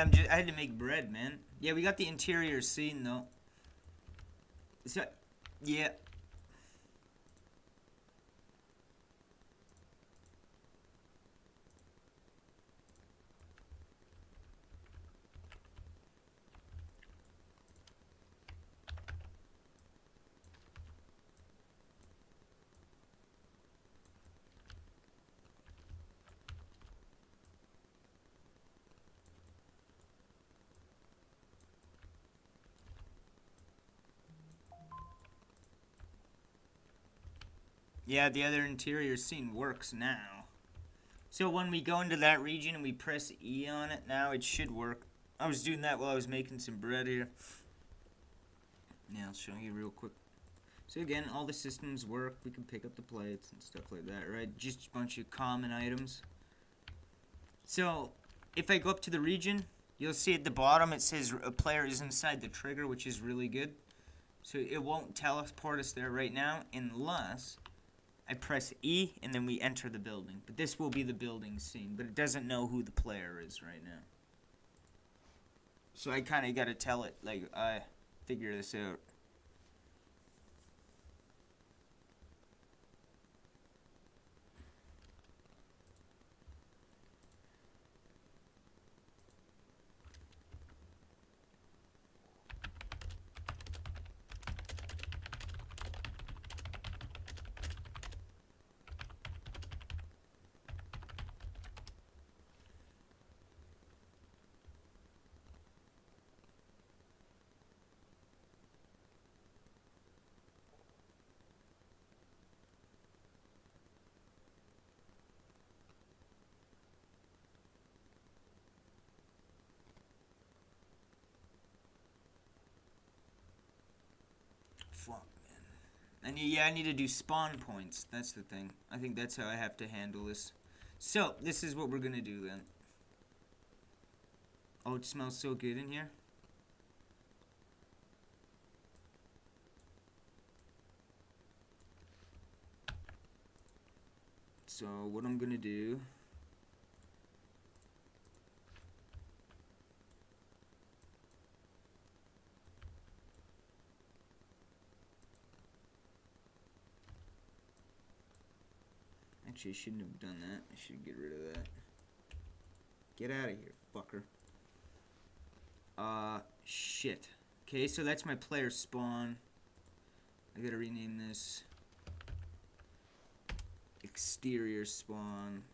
yeah, I had to make bread, man. Yeah, we got the interior scene though. So, yeah. Yeah, the other interior scene works now. So when we go into that region and we press E on it now, it should work. I was doing that while I was making some bread here. Yeah, I'll show you real quick. So again, all the systems work. We can pick up the plates and stuff like that, right? Just a bunch of common items. So if I go up to the region, you'll see at the bottom it says a player is inside the trigger, which is really good. So it won't teleport us there right now unless I press E and then we enter the building. But this will be the building scene, but it doesn't know who the player is right now. So I kind of got to tell it, like, I figure this out. Fuck, man. And yeah, I need to do spawn points. That's the thing. I think that's how I have to handle this. So, this is what we're gonna do then. Oh, it smells so good in here. So, what I'm gonna do... Actually, I shouldn't have done that. I should get rid of that. Get out of here, fucker. Shit. Okay, so that's my player spawn. I gotta rename this. Exterior spawn.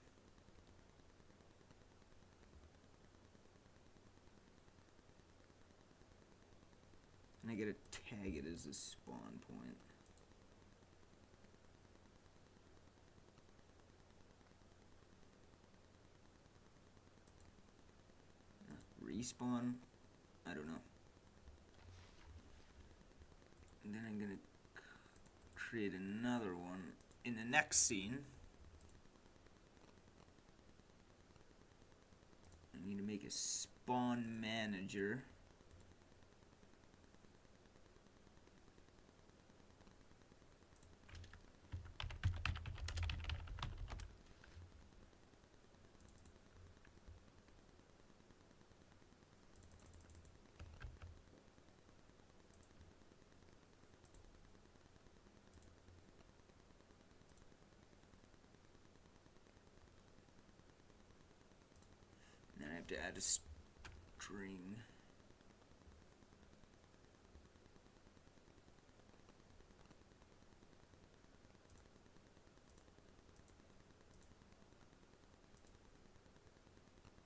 And I gotta tag it as a spawn point. Respawn? I don't know. And then I'm gonna create another one in the next scene. I need to make a spawn manager. I have to add a string.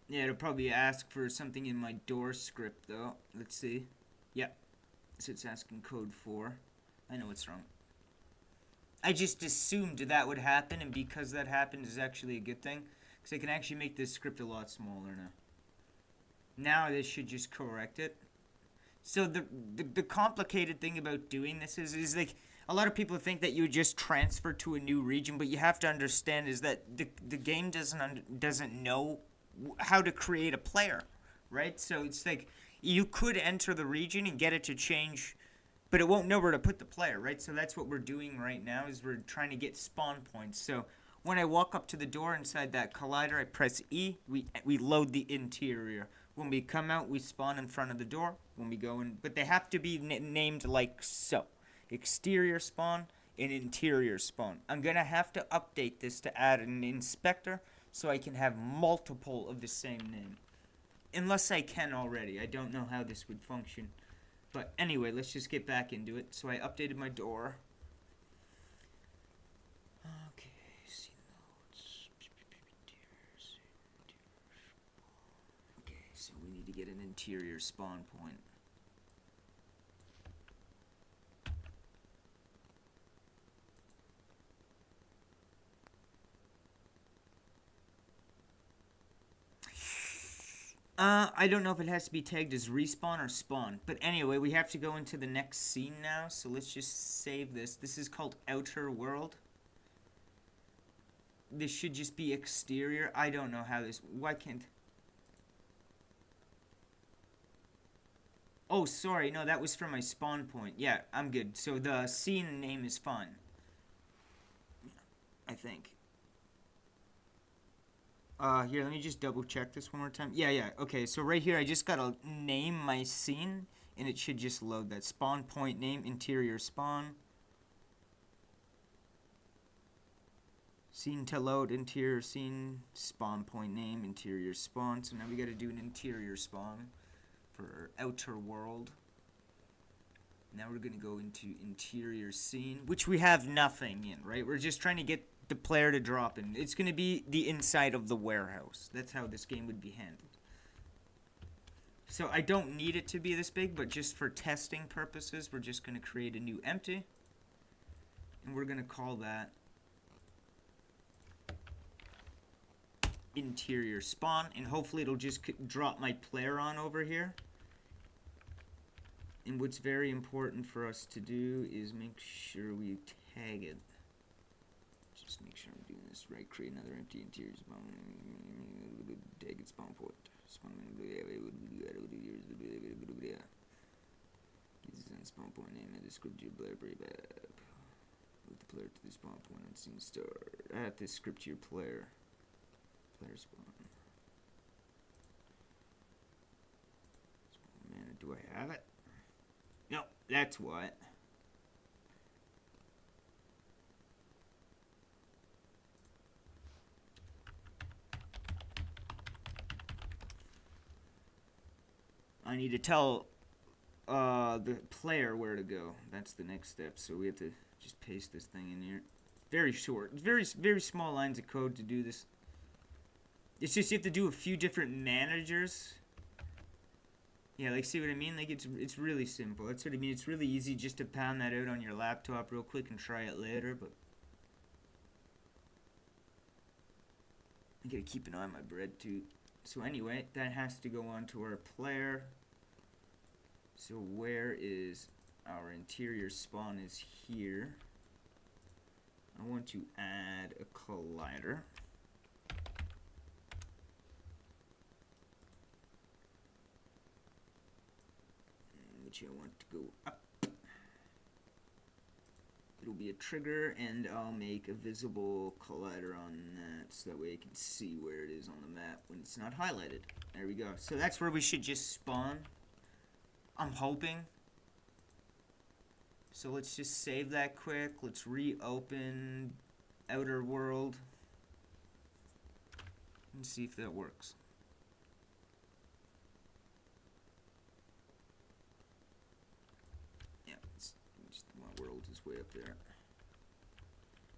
Yeah, it'll probably ask for something in my door script though. Let's see. Yep. So it's asking code 4. I know what's wrong. I just assumed that would happen, and because that happened is actually a good thing. Because I can actually make this script a lot smaller now. Now this should just correct it. So the complicated thing about doing this is like a lot of people think that you would just transfer to a new region, but you have to understand is that the game doesn't know how to create a player, right? So it's like you could enter the region and get it to change, but it won't know where to put the player, right? So that's what we're doing right now is we're trying to get spawn points. So when I walk up to the door inside that collider, I press E, we load the interior. When we come out, we spawn in front of the door. When we go in, but they have to be named like so. Exterior spawn and interior spawn. I'm gonna have to update this to add an inspector so I can have multiple of the same name. Unless I can already. I don't know how this would function. But anyway, let's just get back into it. So I updated my door. Okay, see notes. Okay, so we need to get an interior spawn point. I don't know if it has to be tagged as respawn or spawn. But anyway, we have to go into the next scene now. So let's just save this. This is called Outer World. This should just be exterior. I don't know how this... Why can't... Oh, sorry. No, that was for my spawn point. Yeah, I'm good. So the scene name is fine. I think. Here, let me just double check this one more time. Yeah. Okay, so right here, I just gotta name my scene, and it should just load that. Spawn point name, interior spawn. Scene to load, interior scene, spawn point name, interior spawn. So now we gotta do an interior spawn for Outer World. Now we're gonna go into interior scene, which we have nothing in, right? We're just trying to get the player to drop in. It's going to be the inside of the warehouse. That's how this game would be handled. So I don't need it to be this big, but just for testing purposes, we're just going to create a new empty. And we're going to call that interior spawn. And hopefully it'll just drop my player on over here. And what's very important for us to do is make sure we tag it. Just make sure I'm doing this right. Create another empty interior spawn. Tag it spawn point. Spawn spawn point name and descriptor player playback. Move the player to the spawn point on scene start. Add this script to your player. Player spawn. Man, do I have it? No, that's what. I need to tell the player where to go. That's the next step. So we have to just paste this thing in here. Very short. It's very small lines of code to do this. It's just you have to do a few different managers. Yeah, like, see what I mean? Like, it's really simple. That's what I mean. It's really easy just to pound that out on your laptop real quick and try it later, but I gotta keep an eye on my bread, too. So anyway, that has to go on to our player. So where is our interior spawn is here. I want to add a collider. Which I want to go up. It'll be a trigger, and I'll make a visible collider on that so that way I can see where it is on the map when it's not highlighted. There we go. So that's where we should just spawn. I'm hoping. So let's just save that quick. Let's reopen Outer World and see if that works. Yeah, it's just my world is way up there.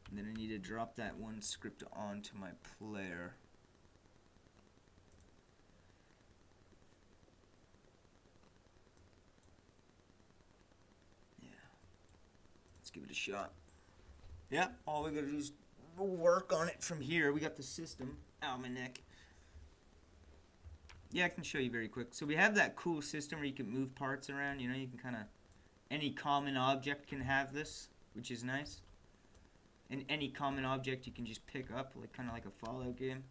And then I need to drop that one script onto my player. Give it a shot. Yeah, all we gotta do is work on it from here. We got the system. Ow, my neck. Yeah, I can show you very quick. So we have that cool system where you can move parts around. You know, you can kind of... Any common object can have this, which is nice. And any common object you can just pick up, like kind of like a Fallout game.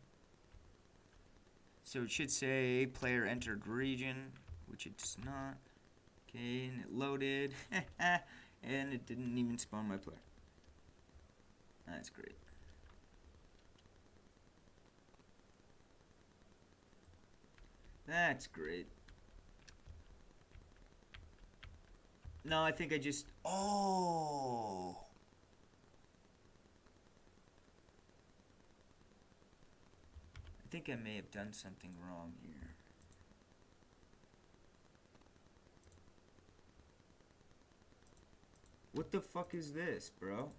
So it should say player entered region, which it's not. Okay, and it loaded. And it didn't even spawn my player. That's great. That's great. No, I think I just... Oh! I think I may have done something wrong here. What the fuck is this, bro?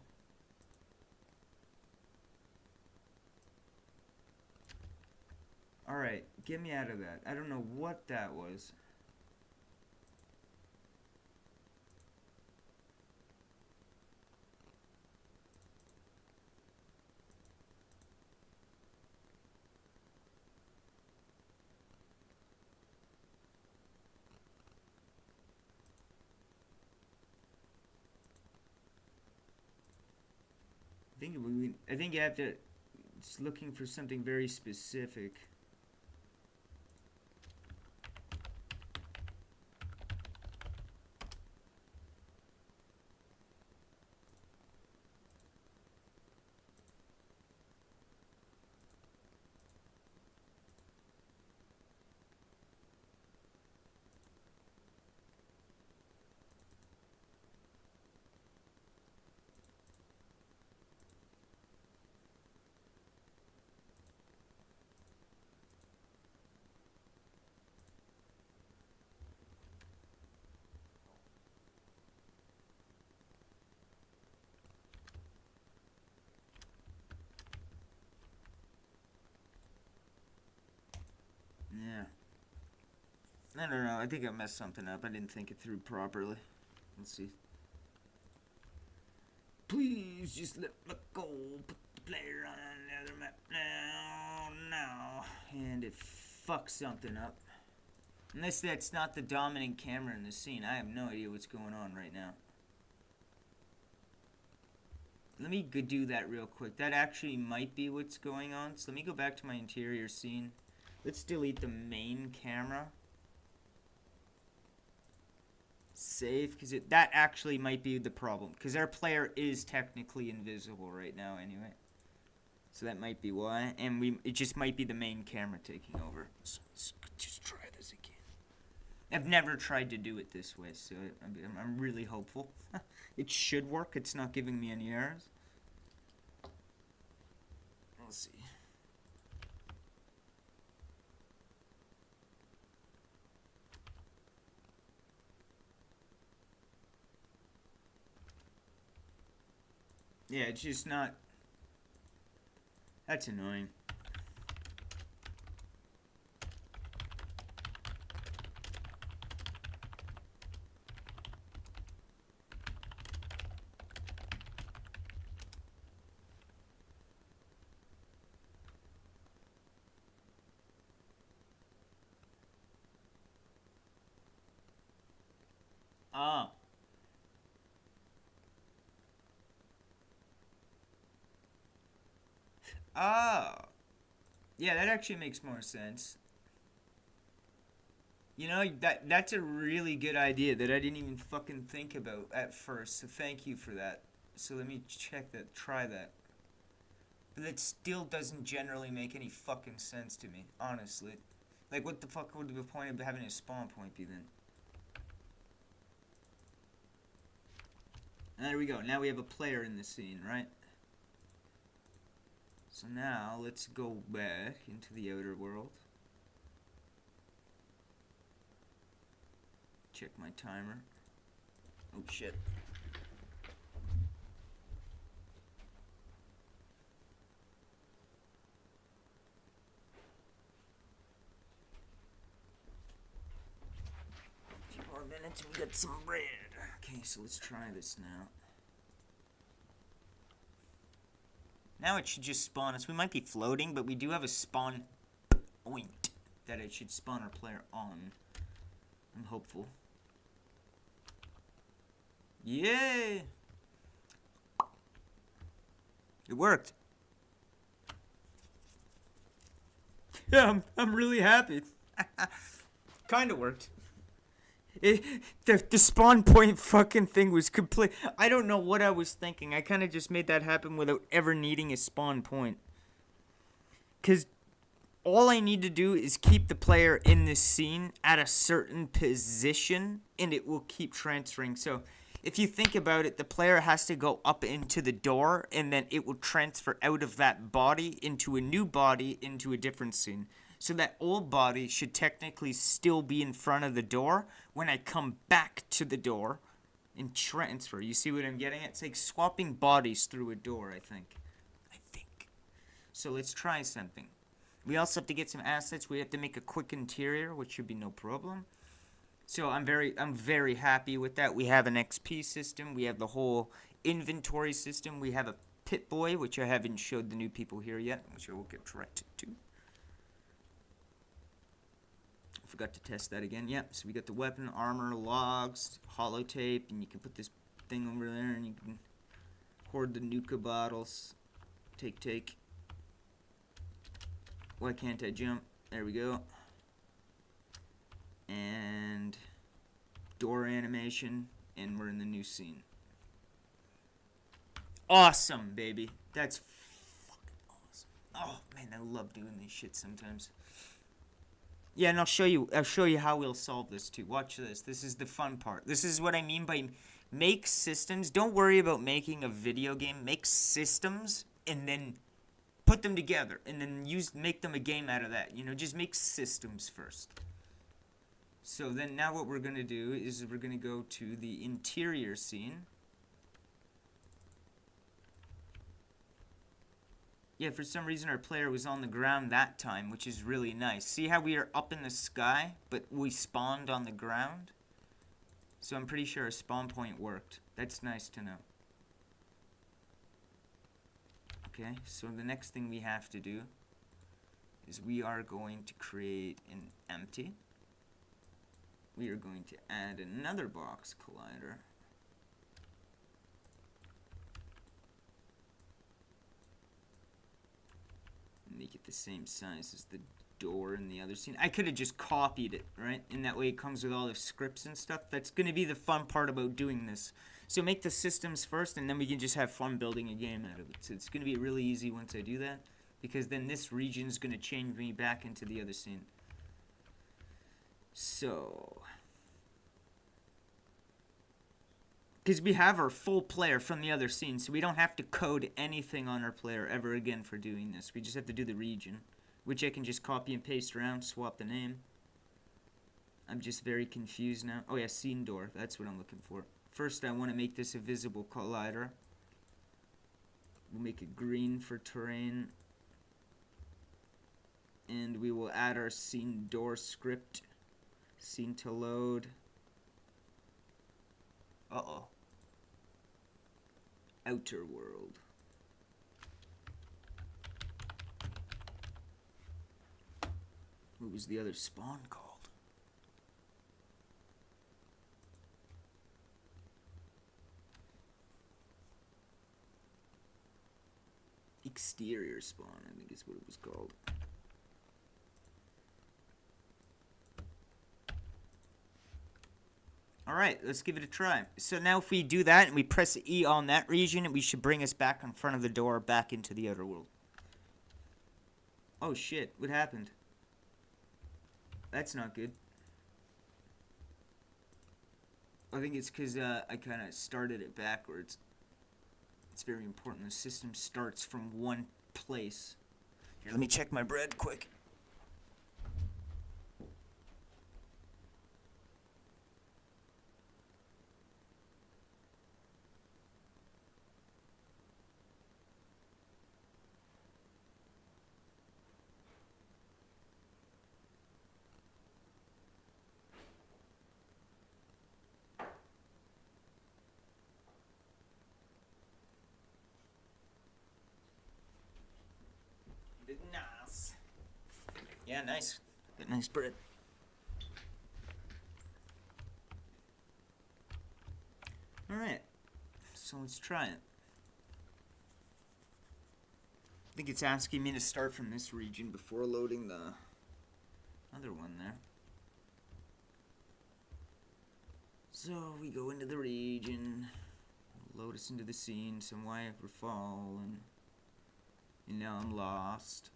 Alright, get me out of that. I don't know what that was. I think you have to... It's looking for something very specific. Yeah. I don't know. I think I messed something up. I didn't think it through properly. Let's see. Please just let me go. Put the player on the other map now. Now. And it fucks something up. Unless that's not the dominant camera in the scene. I have no idea what's going on right now. Let me do that real quick. That actually might be what's going on. So let me go back to my interior scene. Let's delete the main camera. Save, because that actually might be the problem. Because our player is technically invisible right now anyway. So that might be why. And it just might be the main camera taking over. So let's just try this again. I've never tried to do it this way, so I'm really hopeful. It should work. It's not giving me any errors. We'll see. Yeah, it's just not... That's annoying. Oh. Oh. Yeah, that actually makes more sense. You know, that's a really good idea that I didn't even fucking think about at first. So thank you for that. So let me check that, try that. But that still doesn't generally make any fucking sense to me, honestly. Like, what the fuck would the point of having a spawn point be then? And there we go. Now we have a player in the scene, right? So now, let's go back into the outer world. Check my timer. Oh shit. A few more minutes and we got some bread. Okay, so let's try this now. Now it should just spawn us. We might be floating, but we do have a spawn point that it should spawn our player on. I'm hopeful. Yay! It worked. Yeah, I'm really happy. Kinda worked. The spawn point fucking thing was complete. I don't know what I was thinking. I kind of just made that happen without ever needing a spawn point. Because all I need to do is keep the player in this scene at a certain position, and it will keep transferring. So if you think about it, the player has to go up into the door, and then it will transfer out of that body into a new body into a different scene. So that old body should technically still be in front of the door when I come back to the door and transfer. You see what I'm getting at? It's like swapping bodies through a door, I think. So let's try something. We also have to get some assets. We have to make a quick interior, which should be no problem. So I'm very happy with that. We have an XP system. We have the whole inventory system. We have a Pip-Boy, which I haven't showed the new people here yet, which I will get right to. I forgot to test that again. Yep, so we got the weapon, armor, logs, holotape, and you can put this thing over there, and you can hoard the Nuka bottles. Take. Why can't I jump? There we go. And door animation, and we're in the new scene. Awesome, baby. That's fucking awesome. Oh man, I love doing this shit sometimes. Yeah, and I'll show you how we'll solve this too. Watch this. This is the fun part. This is what I mean by make systems. Don't worry about making a video game. Make systems and then put them together, and then make them a game out of that. You know, just make systems first. So then now what we're going to do is we're going to go to the interior scene. Yeah, for some reason our player was on the ground that time, which is really nice. See how we are up in the sky, but we spawned on the ground? So I'm pretty sure our spawn point worked. That's nice to know. Okay, so the next thing we have to do is we are going to create an empty. We are going to add another box collider. Make it the same size as the door in the other scene. I could have just copied it, right? And that way it comes with all the scripts and stuff. That's going to be the fun part about doing this. So make the systems first, and then we can just have fun building a game out of it. So it's going to be really easy once I do that, because then this region is going to change me back into the other scene. So, because we have our full player from the other scene, so we don't have to code anything on our player ever again for doing this. We just have to do the region, which I can just copy and paste around, swap the name. I'm just very confused now. Oh yeah, scene door. That's what I'm looking for. First, I want to make this a visible collider. We'll make it green for terrain. And we will add our scene door script. Scene to load. Uh-oh. Outer world. What was the other spawn called? Exterior spawn, I think is what it was called. Alright, let's give it a try. So now if we do that and we press E on that region, we should bring us back in front of the door, back into the outer world. Oh shit, what happened? That's not good. I think it's because I kind of started it backwards. It's very important the system starts from one place. Here, let me check my bread quick. Nice. Yeah, nice. Got nice bread. Alright. So let's try it. I think it's asking me to start from this region before loading the other one there. So we go into the region, load us into the scene, some way ever fallen. And now I'm lost.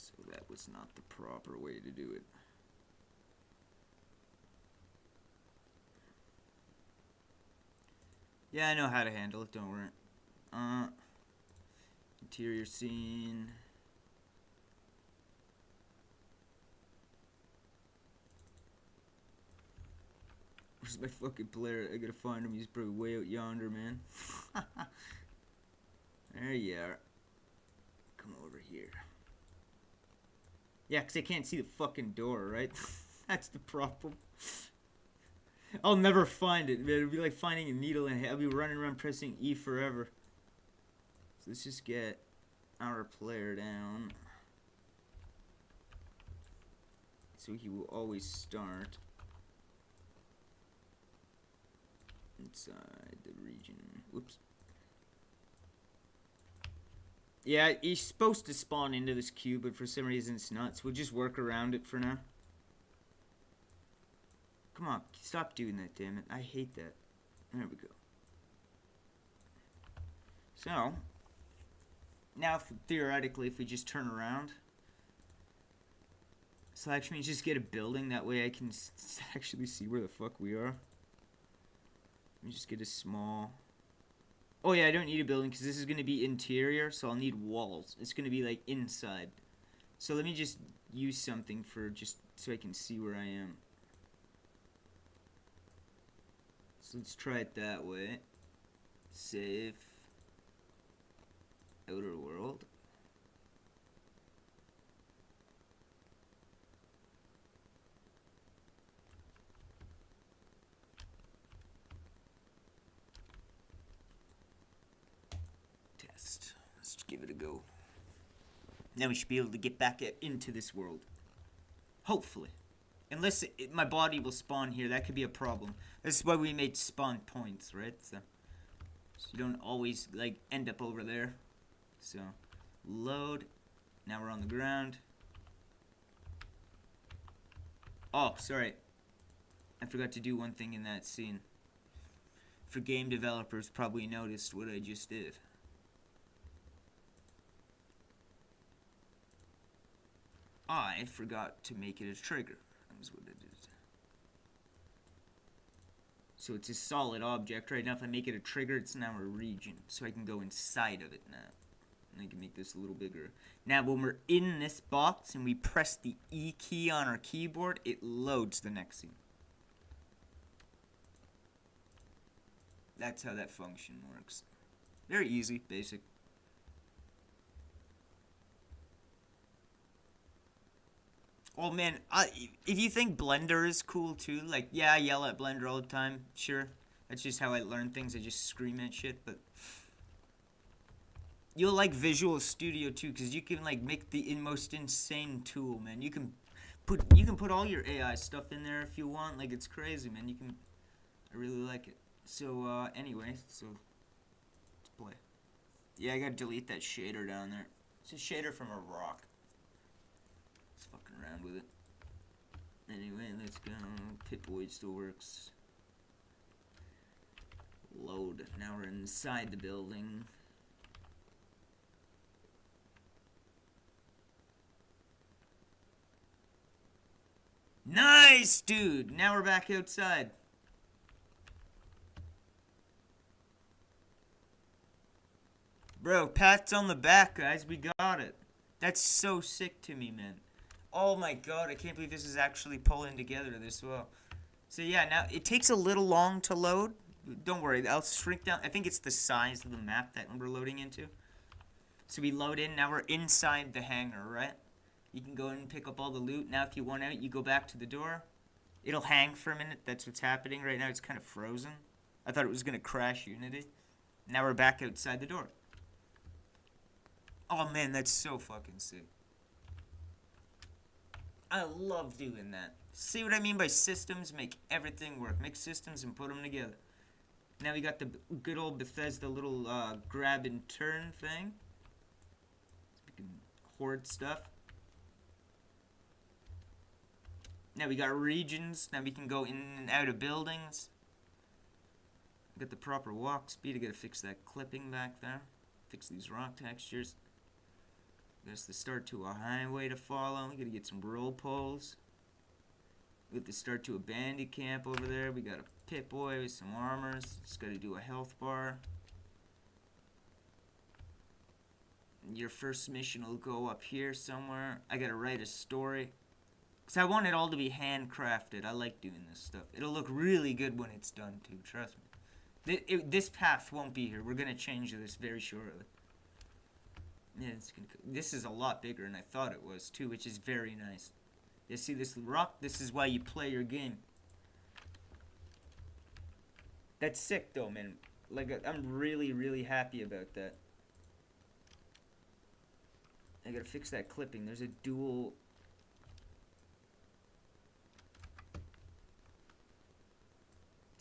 So that was not the proper way to do it. Yeah, I know how to handle it, don't worry. Interior scene. Where's my fucking player? I gotta find him. He's probably way out yonder, man. There you are. Come over here. Yeah, 'cause I can't see the fucking door, right? That's the problem. I'll never find it, man. It'll be like finding a needle in it. I'll be running around pressing E forever. So let's just get our player down. So he will always start inside the region. Whoops. Yeah, he's supposed to spawn into this cube, but for some reason it's not. So we'll just work around it for now. Come on, stop doing that, damn it. I hate that. There we go. So, now theoretically, if we just turn around, select me, just get a building. That way I can actually see where the fuck we are. Let me just get a small... Oh yeah, I don't need a building because this is going to be interior, so I'll need walls. It's going to be like inside. So let me just use something for just so I can see where I am. So let's try it that way. Save. Outer world. Test. Let's give it a go. Now we should be able to get back into this world. Hopefully. Unless my body will spawn here, that could be a problem. This is why we made spawn points, right? So you don't always, like, end up over there. So, load. Now we're on the ground. Oh, sorry. I forgot to do one thing in that scene. For game developers, probably noticed what I just did. I forgot to make it a trigger. That's what it is. So it's a solid object. Right now, if I make it a trigger, it's now a region. So I can go inside of it now. And I can make this a little bigger. Now, when we're in this box and we press the E key on our keyboard, it loads the next scene. That's how that function works. Very easy, basic. Oh man, if you think Blender is cool too, like, yeah, I yell at Blender all the time, sure. That's just how I learn things, I just scream at shit, but... You'll like Visual Studio too, because you can, like, make the most insane tool, man. You can put all your AI stuff in there if you want, like, it's crazy, man. I really like it. So, anyway, so, let's play. Yeah, I gotta delete that shader down there. It's a shader from a rock. Fucking around with it. Anyway, let's go. Pip-Boy still works. Load. Now we're inside the building. Nice, dude! Now we're back outside. Bro, pats on the back, guys. We got it. That's so sick to me, man. Oh my god, I can't believe this is actually pulling together this well. So yeah, now it takes a little long to load. Don't worry, I'll shrink down. I think it's the size of the map that we're loading into. So we load in, now we're inside the hangar, right? You can go in and pick up all the loot. Now if you want out, you go back to the door. It'll hang for a minute, that's what's happening right now. It's kind of frozen. I thought it was going to crash Unity. Now we're back outside the door. Oh man, that's so fucking sick. I love doing that. See what I mean by systems? Make everything work. Make systems and put them together. Now we got the good old Bethesda little grab and turn thing. We can hoard stuff. Now we got regions. Now we can go in and out of buildings. Got the proper walk speed. I gotta fix that clipping back there. Fix these rock textures. There's the start to a highway to follow. We gotta get some roll poles. We have to start to a bandit camp over there. We got a Pip-Boy with some armors. Just gotta do a health bar. Your first mission will go up here somewhere. I gotta write a story. Because I want it all to be handcrafted. I like doing this stuff. It'll look really good when it's done, too. Trust me. This path won't be here. We're gonna change this very shortly. Yeah, this is a lot bigger than I thought it was, too, which is very nice. You see this rock? This is why you play your game. That's sick, though, man. Like, I'm really, really happy about that. I gotta fix that clipping. There's a dual...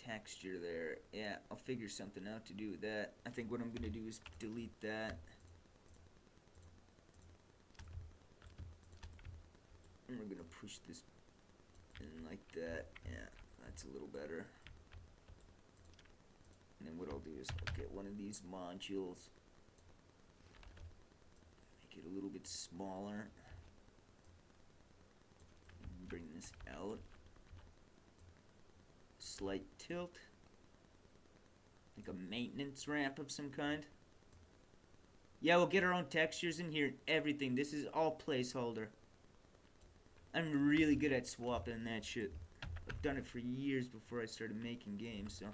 texture there. Yeah, I'll figure something out to do with that. I think what I'm gonna do is delete that. And we're gonna push this in like that. Yeah, that's a little better. And then what I'll do is I'll get one of these modules, make it a little bit smaller, bring this out, slight tilt, like a maintenance ramp of some kind. Yeah, we'll get our own textures in here and everything. This is all placeholder. I'm really good at swapping that shit. I've done it for years before I started making games, so.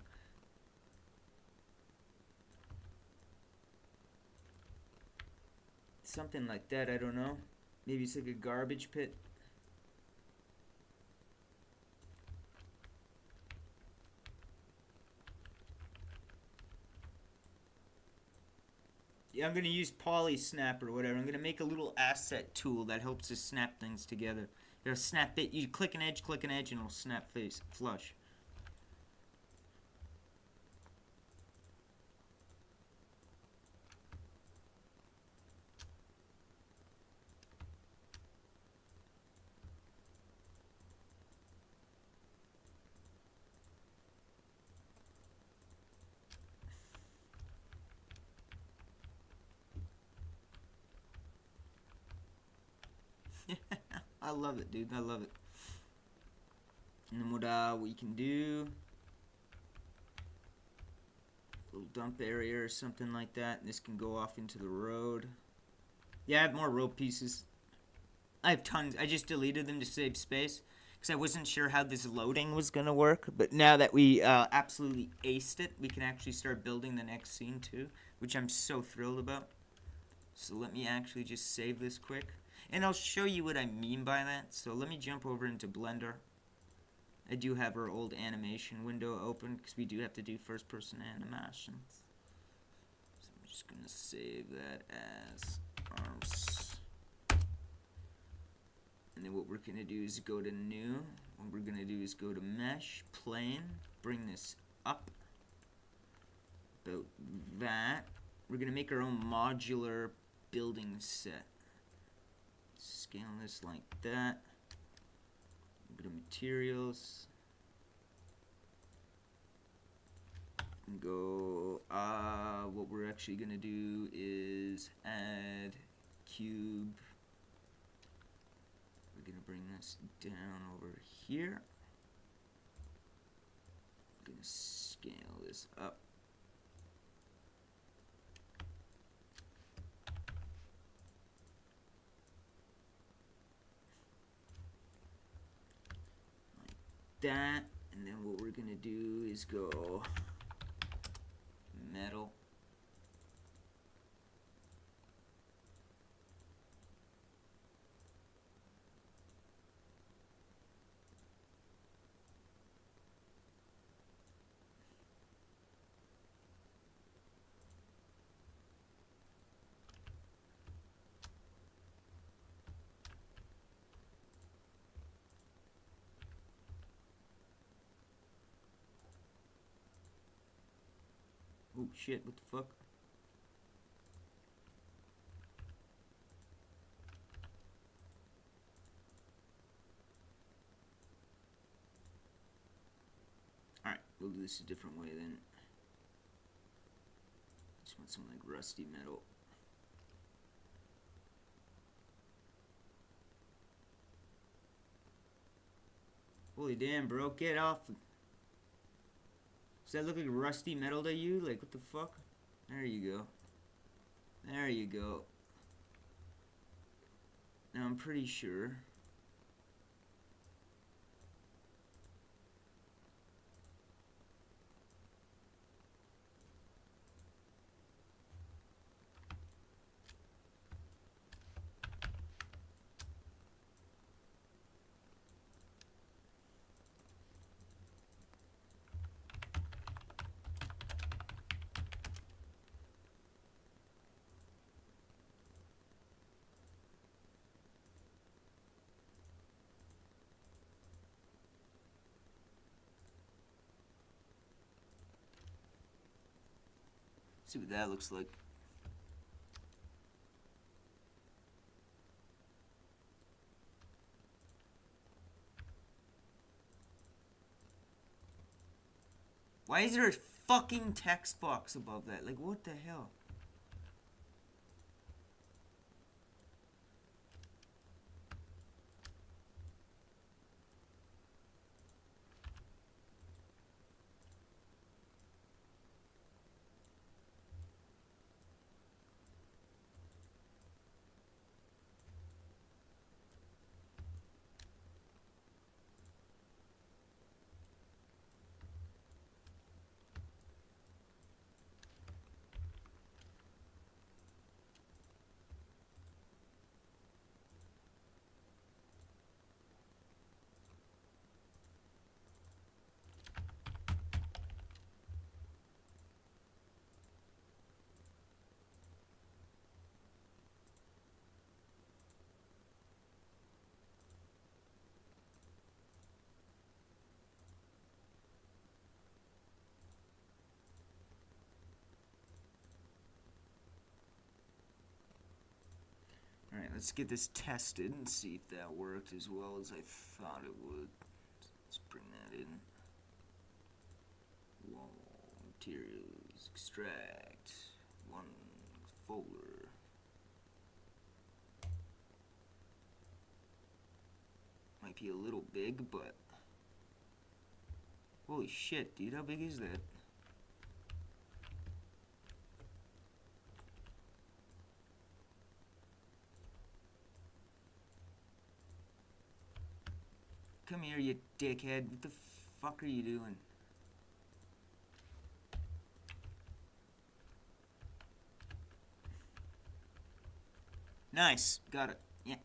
Something like that, I don't know. Maybe it's like a garbage pit. Yeah, I'm going to use Polysnap or whatever. I'm going to make a little asset tool that helps us snap things together. It'll snap it. You click an edge, and it'll snap face flush. I love it, dude. I love it. And then what we can do, a little dump area or something like that. And this can go off into the road. Yeah, I have more road pieces. I have tons. I just deleted them to save space because I wasn't sure how this loading was gonna work. But now that we absolutely aced it, we can actually start building the next scene too, which I'm so thrilled about. So let me actually just save this quick. And I'll show you what I mean by that. So let me jump over into Blender. I do have our old animation window open because we do have to do first-person animations. So I'm just going to save that as arms. And then what we're going to do is go to New. What we're going to do is go to Mesh, Plane, bring this up. About that. We're going to make our own modular building set. Scale this like that. A bit of materials. And go. What we're actually gonna do is add cube. We're gonna bring this down over here. I'm gonna scale this up. That, and then what we're gonna do is go metal. Oh shit, what the fuck? Alright, we'll do this a different way then. Just want some like rusty metal. Holy damn, bro. Get off. Does that look like rusty metal to you? Like, what the fuck? There you go. There you go. Now, I'm pretty sure. See what that looks like. Why is there a fucking text box above that? Like, what the hell? Alright, let's get this tested and see if that worked as well as I thought it would. Let's bring that in. Wall, materials, extract, one folder. Might be a little big, but holy shit, dude, how big is that? Come here, you dickhead. What the fuck are you doing? Nice. Got it. Yeah.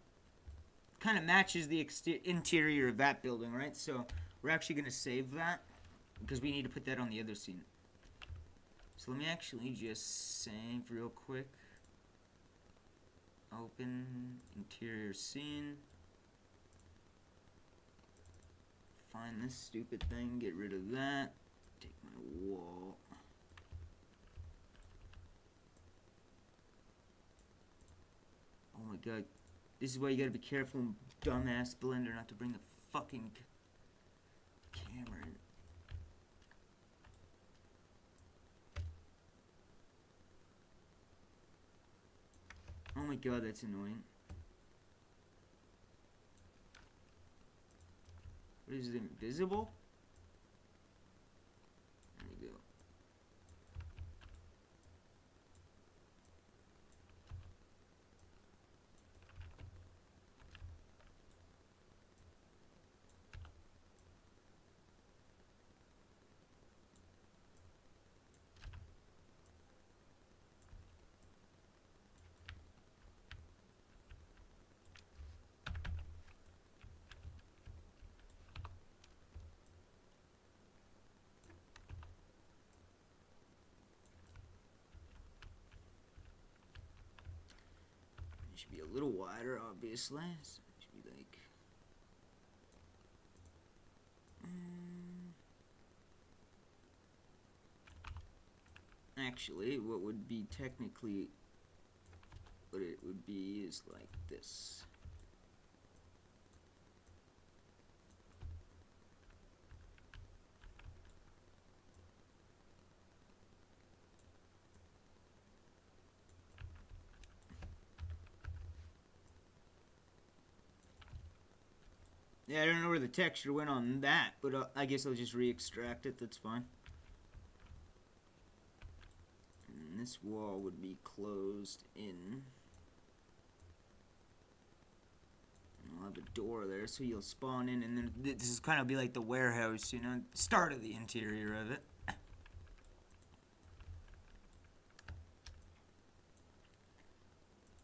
Kind of matches the interior of that building, right? So we're actually going to save that because we need to put that on the other scene. So let me actually just save real quick. Open interior scene. Find this stupid thing, get rid of that. Take my wall. Oh my god. This is why you gotta be careful, dumbass Blender, not to bring the fucking camera in. Oh my god, that's annoying. What is it, invisible? There we go. It should be a little wider, obviously. So it should be like... Actually, what would be technically... What it would be is like this. Yeah, I don't know where the texture went on that, but I guess I'll just re-extract it. That's fine. And this wall would be closed in. I'll have a door there, so you'll spawn in, and then this is kind of be like the warehouse, you know, start of the interior of it.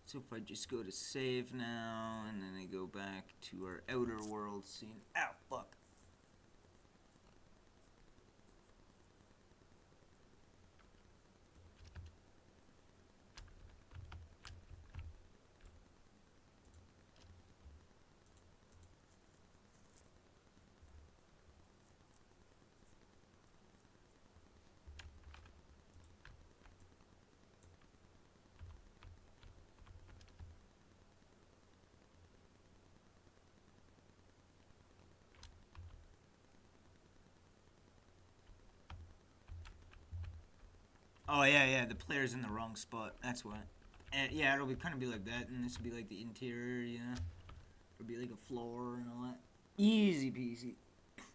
So if I just go to save now, and then I go back to our outer world scene. Ow, fuck. Oh yeah, the player's in the wrong spot. That's why. And yeah, it'll be kind of be like that, and this will be like the interior, you know. It'll be like a floor and all that. Easy peasy.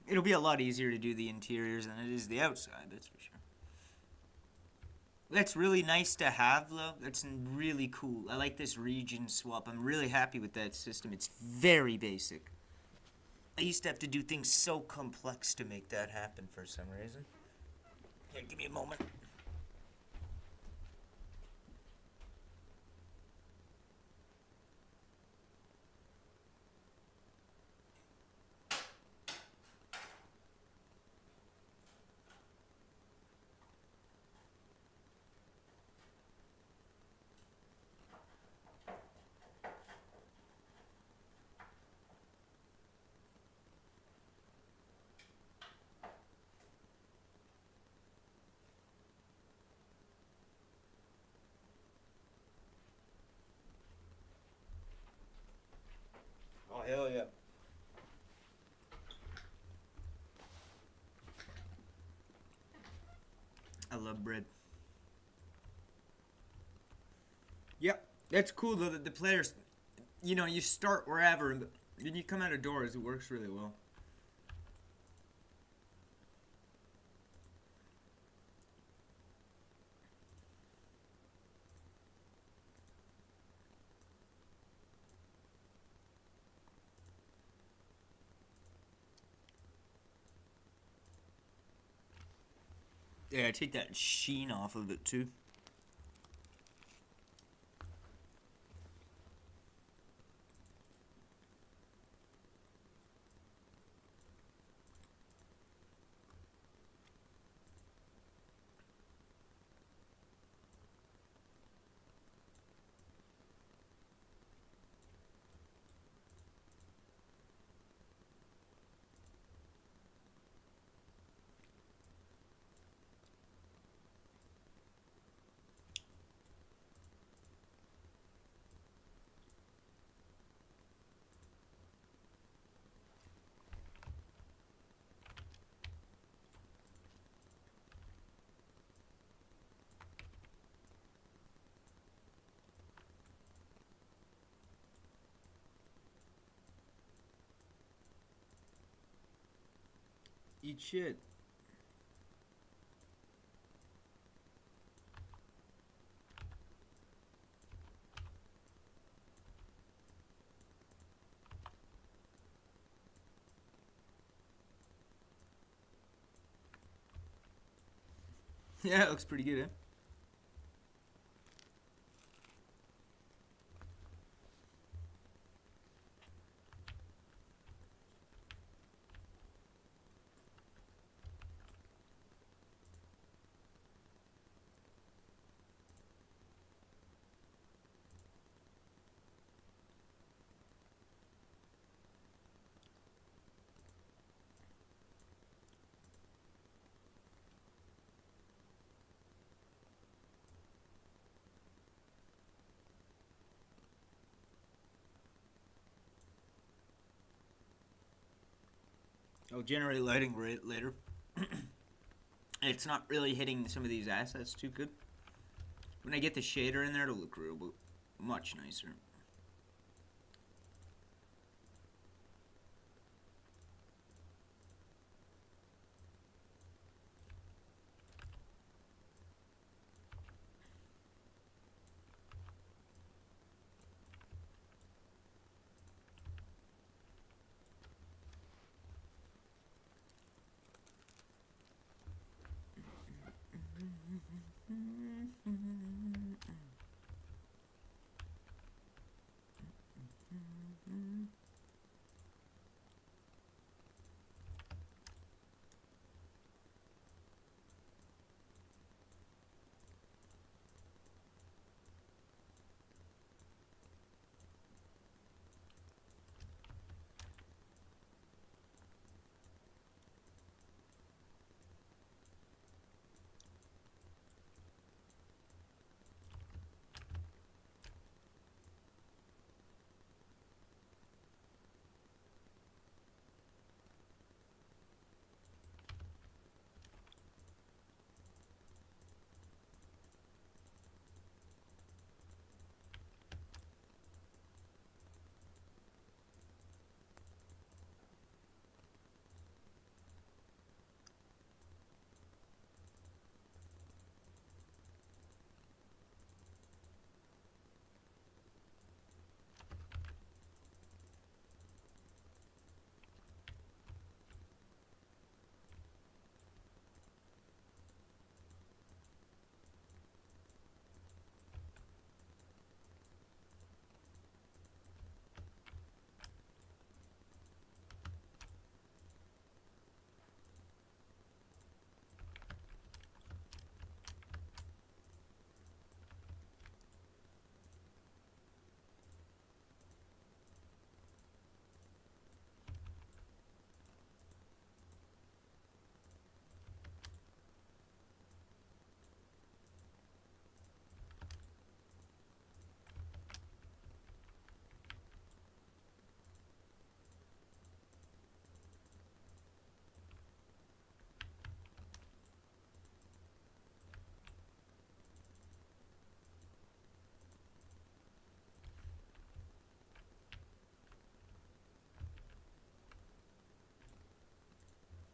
It'll be a lot easier to do the interiors than it is the outside. That's for sure. That's really nice to have, though. That's really cool. I like this region swap. I'm really happy with that system. It's very basic. I used to have to do things so complex to make that happen for some reason. Here, give me a moment. Oh, hell yeah. I love bread. Yep, that's cool though that the players, you know, you start wherever and then you come out of doors. It works really well. Yeah, take that sheen off of it too. Eat shit. Yeah, it looks pretty good, eh? I'll generate lighting rate later. It's not really hitting some of these assets too good. When I get the shader in there, it'll look real much nicer.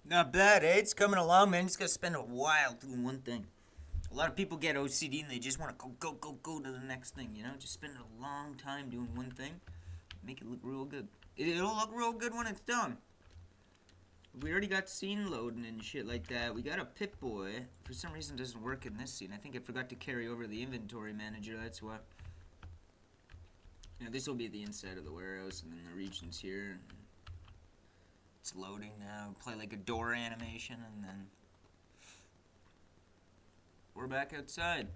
Not bad, eh? It's coming along, man. Just gotta spend a while doing one thing. A lot of people get OCD and they just want to go to the next thing, you know? Just spend a long time doing one thing. Make it look real good. It'll look real good when it's done. We already got scene loading and shit like that. We got a Pip-Boy. For some reason it doesn't work in this scene. I think I forgot to carry over the inventory manager, that's why. Yeah, this will be the inside of the warehouse and then the regions here. It's loading now. Play like a door animation and then we're back outside.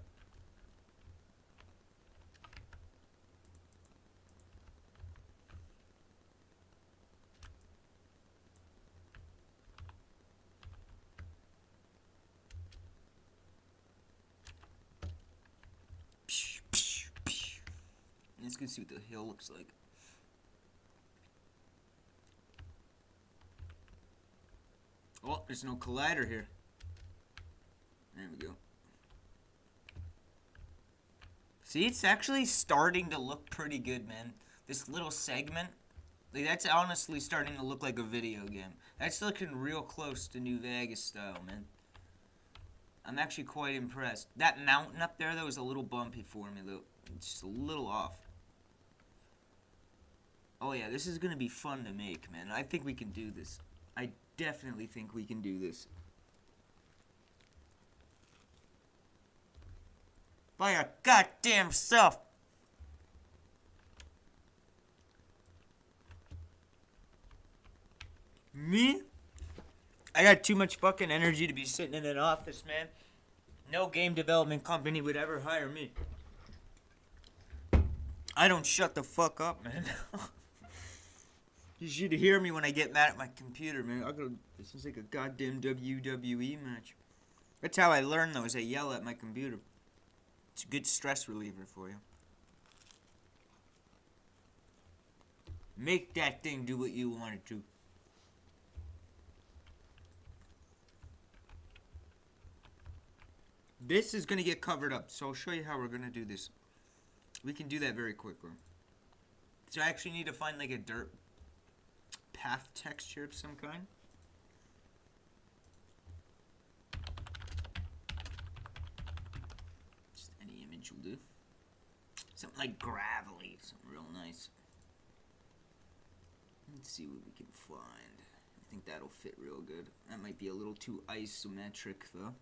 Let's go see what the hill looks like. Oh, there's no collider here. There we go. See, it's actually starting to look pretty good, man. This little segment, like, that's honestly starting to look like a video game. That's looking real close to New Vegas style, man. I'm actually quite impressed. That mountain up there, though, was a little bumpy for me, though. It's just a little off. Oh, yeah, this is going to be fun to make, man. I think we can do this. I definitely think we can do this. By your goddamn self. Me? I got too much fucking energy to be sitting in an office, man. No game development company would ever hire me. I don't shut the fuck up, man. You should hear me when I get mad at my computer, man. This is like a goddamn WWE match. That's how I learn, though, is I yell at my computer. It's a good stress reliever for you. Make that thing do what you want it to. This is going to get covered up, so I'll show you how we're going to do this. We can do that very quickly. So I actually need to find like a dirt path texture of some kind. Just any image will do. Something like gravelly, something real nice. Let's see what we can find. I think that'll fit real good. That might be a little too isometric though.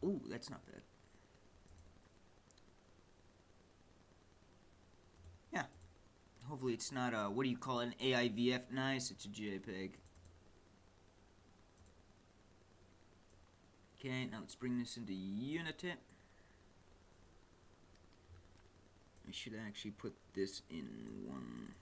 Ooh, that's not bad. Yeah. Hopefully it's not a, what do you call it, an AIVF? Nice, it's a JPEG. Okay, now let's bring this into Unity. I should actually put this in one.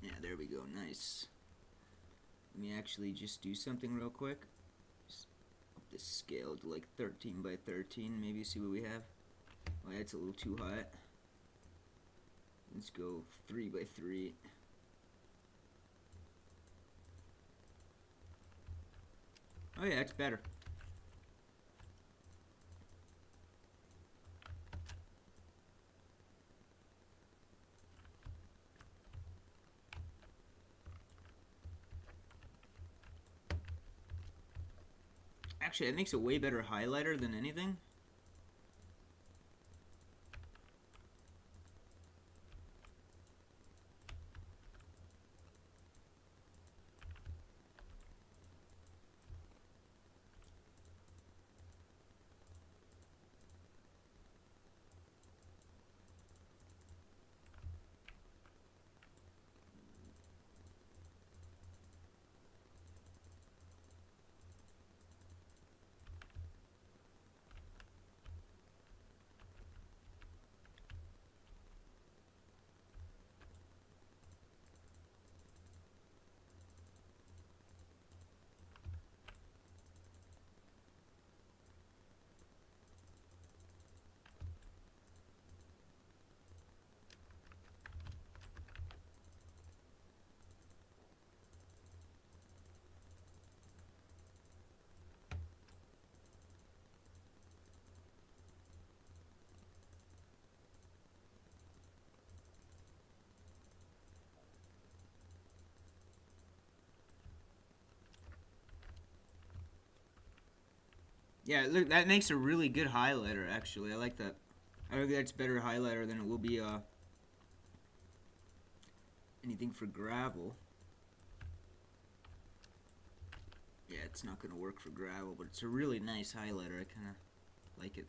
Yeah, there we go, nice. Let me actually just do something real quick. Just up this scale to like 13 by 13, maybe see what we have. Oh, that's a little too high. Let's go 3 by 3. Oh yeah, that's better. Actually, it makes a way better highlighter than anything. Yeah, look, that makes a really good highlighter, actually. I like that. I think that's better highlighter than it will be, anything for gravel. Yeah, it's not going to work for gravel, but it's a really nice highlighter. I kind of like it.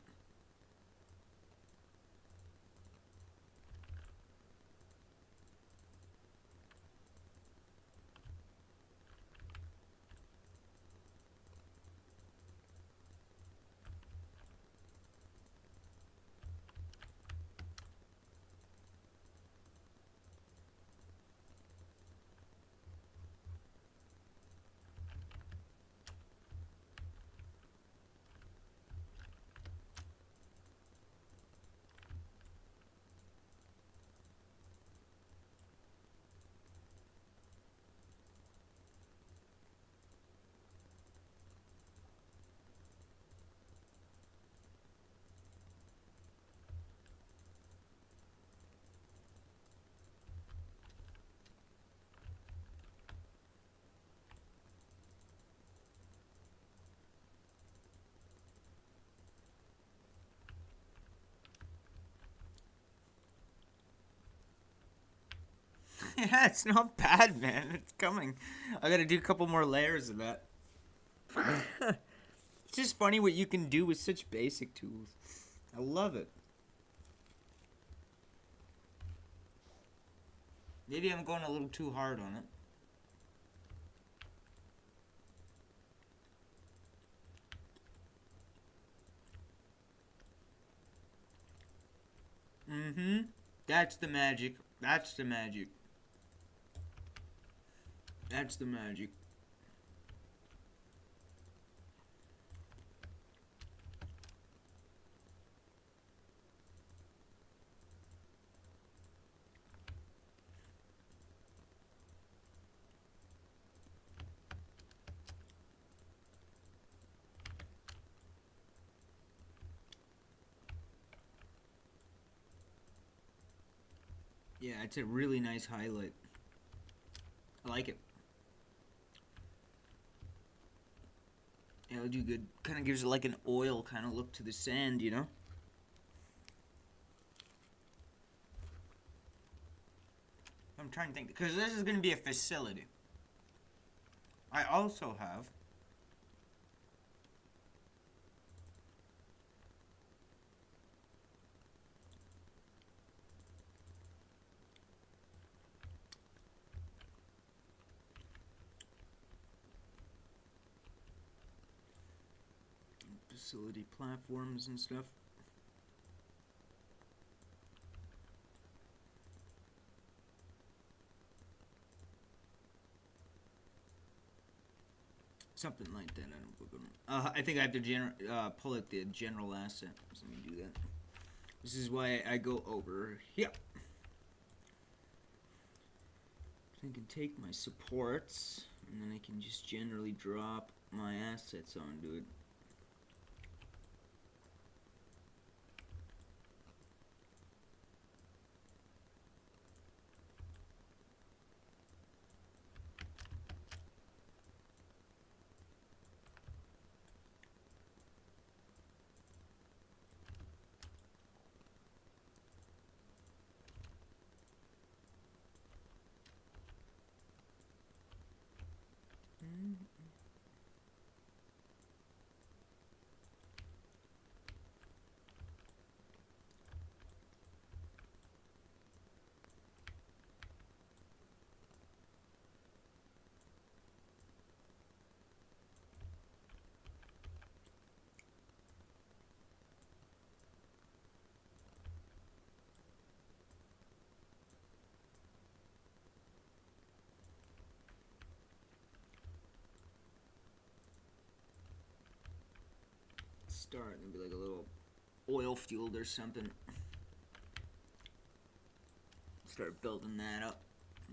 Yeah, it's not bad, man. It's coming. I gotta do a couple more layers of that. It's just funny what you can do with such basic tools. I love it. Maybe I'm going a little too hard on it. Mm-hmm. That's the magic. That's the magic. That's the magic. Yeah, it's a really nice highlight. I like it. It'll do good. Kind of gives it like an oil kind of look to the sand, you know? I'm trying to think, because this is going to be a facility. I also have facility platforms and stuff. Something like that. I think I have to pull out the general asset. So let me do that. This is why I go over here. So I can take my supports, and then I can just generally drop my assets onto it. Start and be like a little oil field or something. Start building that up.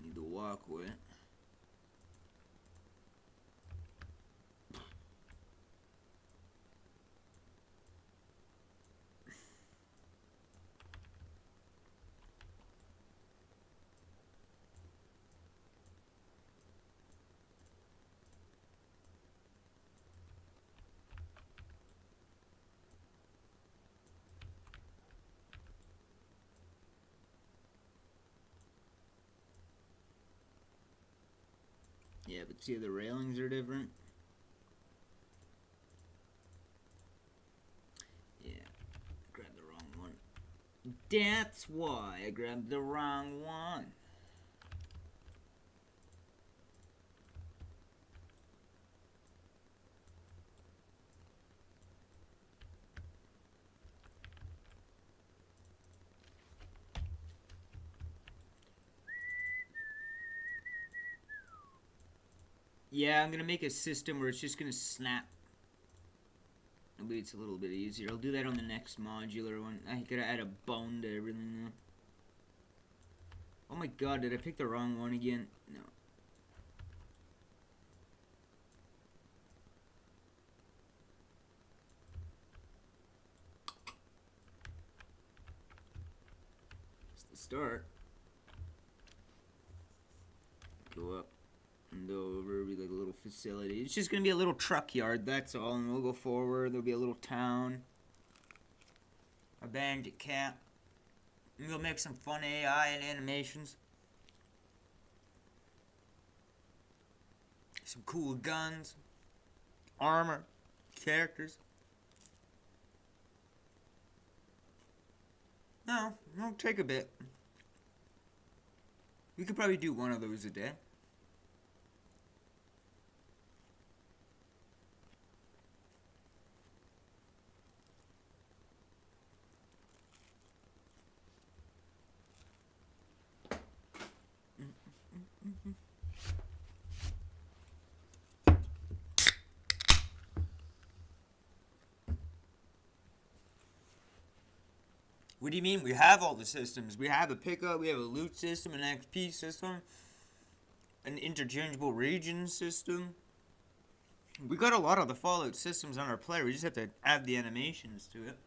Need the walkway. Yeah, but see, the railings are different. Yeah, grabbed the wrong one. That's why I grabbed the wrong one. Yeah, I'm gonna make a system where it's just gonna snap. Maybe it's a little bit easier. I'll do that on the next modular one. I gotta add a bone to everything now. Oh my god, did I pick the wrong one again? No. It's the start. Go up and over, be like a little facility. It's just gonna be a little truck yard, that's all. And we'll go forward. There'll be a little town, a bandit camp. And we'll make some fun AI and animations. Some cool guns, armor, characters. No, it'll take a bit. We could probably do one of those a day. What do you mean? We have all the systems. We have a pickup, we have a loot system, an XP system, an interchangeable region system. We got a lot of the Fallout systems on our player. We just have to add the animations to it.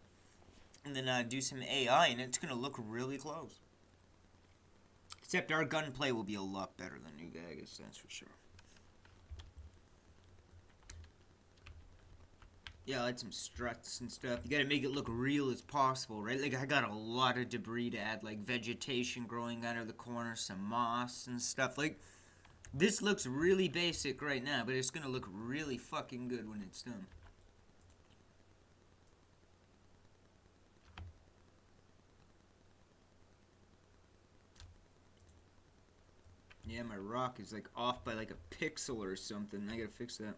And then do some AI, and it's going to look really close. Except our gunplay will be a lot better than New Vegas, that's for sure. Yeah, like some struts and stuff. You gotta make it look real as possible, right? Like, I got a lot of debris to add, like vegetation growing out of the corner, some moss and stuff. Like, this looks really basic right now, but it's gonna look really fucking good when it's done. Yeah, my rock is like off by like a pixel or something. I gotta fix that.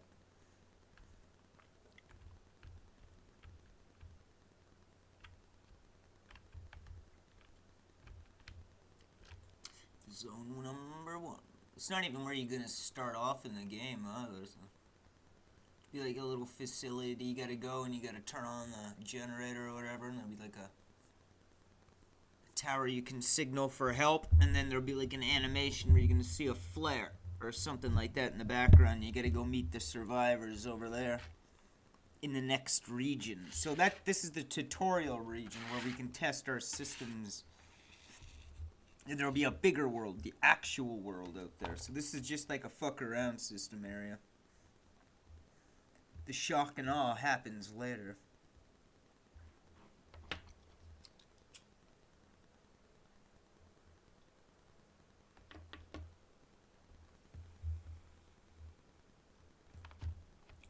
Zone number 1. It's not even where you're gonna start off in the game, huh? There's be like a little facility you gotta go and you gotta turn on the generator or whatever, and there'll be like a tower you can signal for help, and then there'll be like an animation where you're gonna see a flare or something like that in the background. You gotta go meet the survivors over there in the next region. So this is the tutorial region where we can test our systems. And there'll be a bigger world, the actual world out there. So this is just like a fuck around system area. The shock and awe happens later.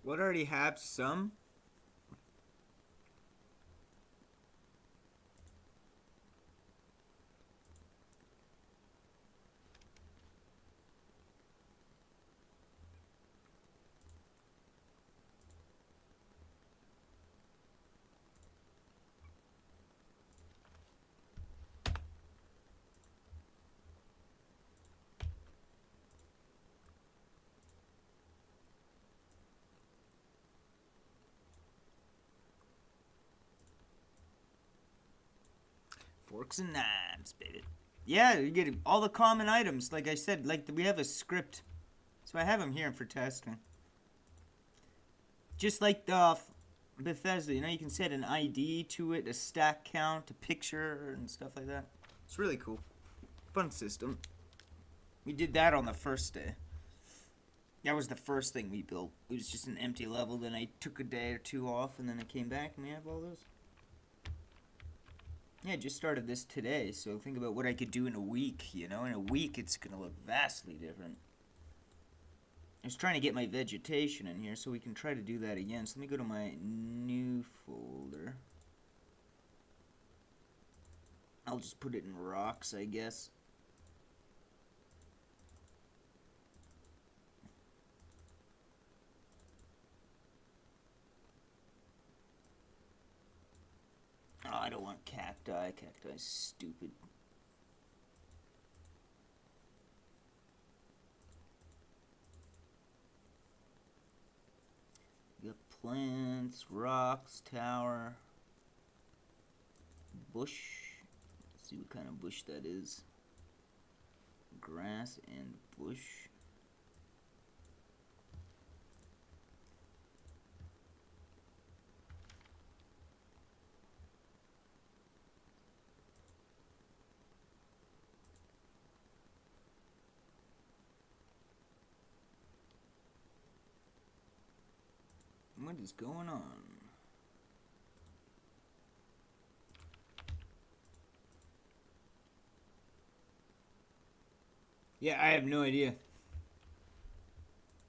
What already have some? Forks and knives, baby. Yeah, you get all the common items. Like I said, like we have a script. So I have them here for testing. Just like the Bethesda, you know, you can set an ID to it, a stack count, a picture, and stuff like that. It's really cool. Fun system. We did that on the first day. That was the first thing we built. It was just an empty level. Then I took a day or two off, and then I came back, and we have all those. Yeah, I just started this today, so think about what I could do in a week, you know? In a week, it's going to look vastly different. I was trying to get my vegetation in here, so we can try to do that again. So let me go to my new folder. I'll just put it in rocks, I guess. Oh, I don't want cacti. Cacti's stupid. You got plants, rocks, tower, bush. Let's see what kind of bush that is. Grass and bush. What is going on? Yeah, I have no idea.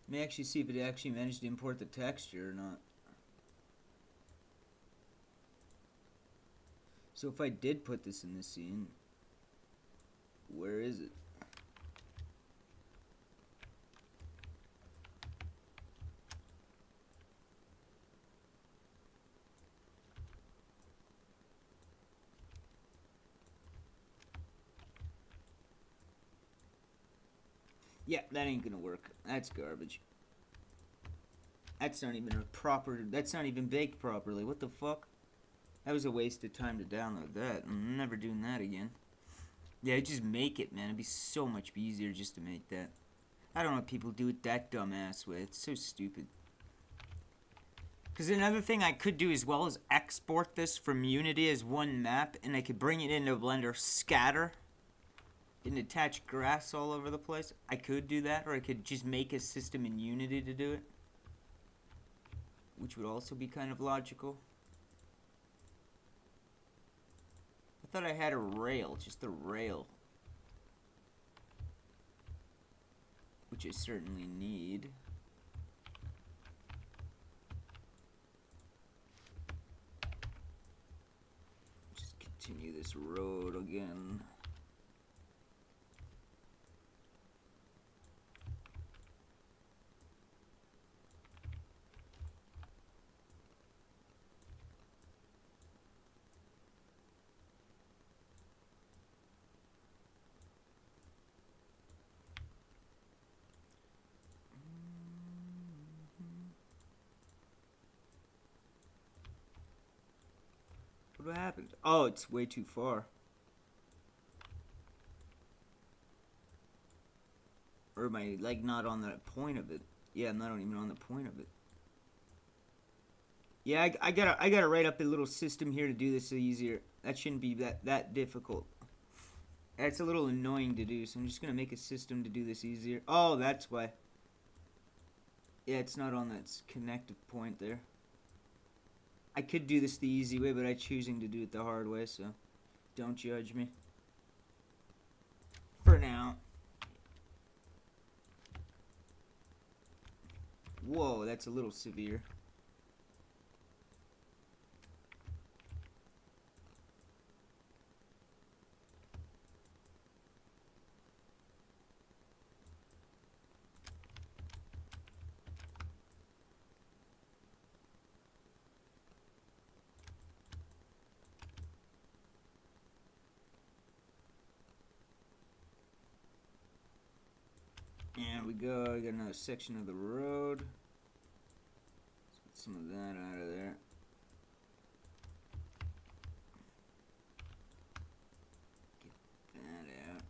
Let me actually see if it actually managed to import the texture or not. So if I did put this in the scene, where is it? Yeah, that ain't gonna work. That's garbage. That's not even a proper, that's not even baked properly. What the fuck? That was a waste of time to download that. I'm never doing that again. Yeah, just make it, man. It'd be so much easier just to make that. I don't know what people do it that dumbass way. It's so stupid. Because another thing I could do as well is export this from Unity as one map, and I could bring it into Blender, scatter, and attach grass all over the place. I could do that, or I could just make a system in Unity to do it. which would also be kind of logical. I thought I had a rail, just a rail, which I certainly need. Just continue this road again. What happened? Oh, it's way too far. Or am I, like, not on the point of it? Yeah, I'm not even on the point of it. Yeah, I gotta write up a little system here to do this easier. That shouldn't be that difficult. That's a little annoying to do, so I'm just gonna make a system to do this easier. Oh, that's why. Yeah, it's not on that connective point there. I could do this the easy way, but I'm choosing to do it the hard way, so don't judge me. For now. Whoa, that's a little severe. There we go. I got another section of the road. Let's get some of that out of there. Get that out.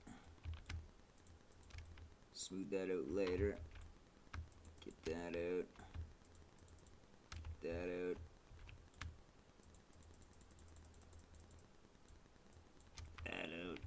Smooth that out later. Get that out. Get that out. That out.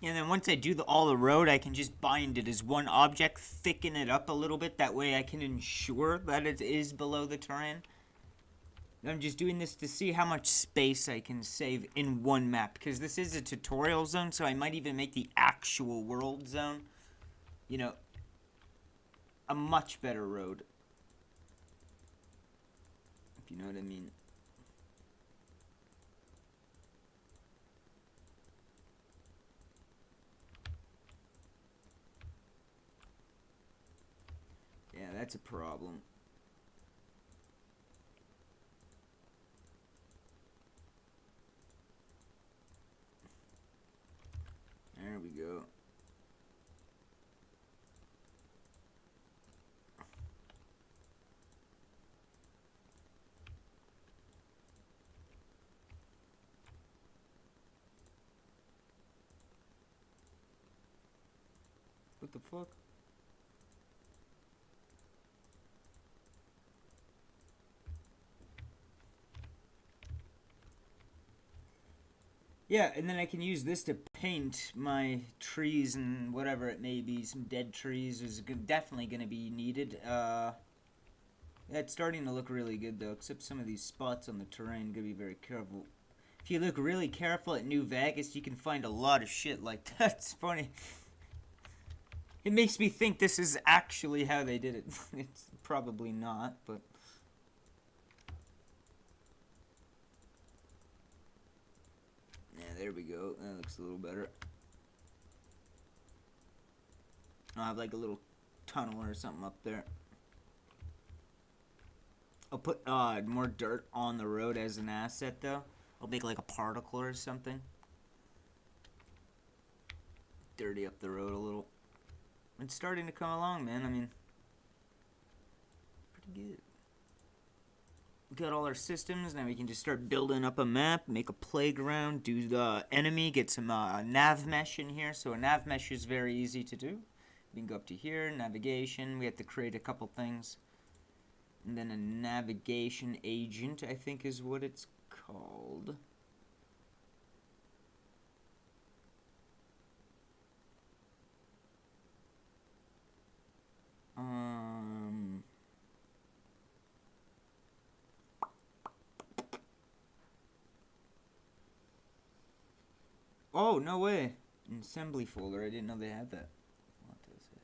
And then once I do all the road, I can just bind it as one object, thicken it up a little bit. That way I can ensure that it is below the terrain. I'm just doing this to see how much space I can save in one map. Because this is a tutorial zone, so I might even make the actual world zone, you know, a much better road. If you know what I mean. Yeah, that's a problem. There we go. What the fuck? Yeah, and then I can use this to paint my trees and whatever it may be. Some dead trees is definitely going to be needed. Yeah, it's starting to look really good though, except some of these spots on the terrain. Gotta be very careful. If you look really careful at New Vegas, you can find a lot of shit like that. It's funny. It makes me think this is actually how they did it. It's probably not, but... Yeah, there we go. That looks a little better. I'll have like a little tunnel or something up there. I'll put more dirt on the road as an asset, though. I'll make like a particle or something. dirty up the road a little. It's starting to come along, man. I mean, pretty good. Got all our systems. Now we can just start building up a map, make a playground, do the enemy, get some nav mesh in here. So a nav mesh is very easy to do. We can go up to here, navigation. We have to create a couple things. And then a navigation agent, I think is what it's called. Oh, no way. An assembly folder. I didn't know they had that. What is it?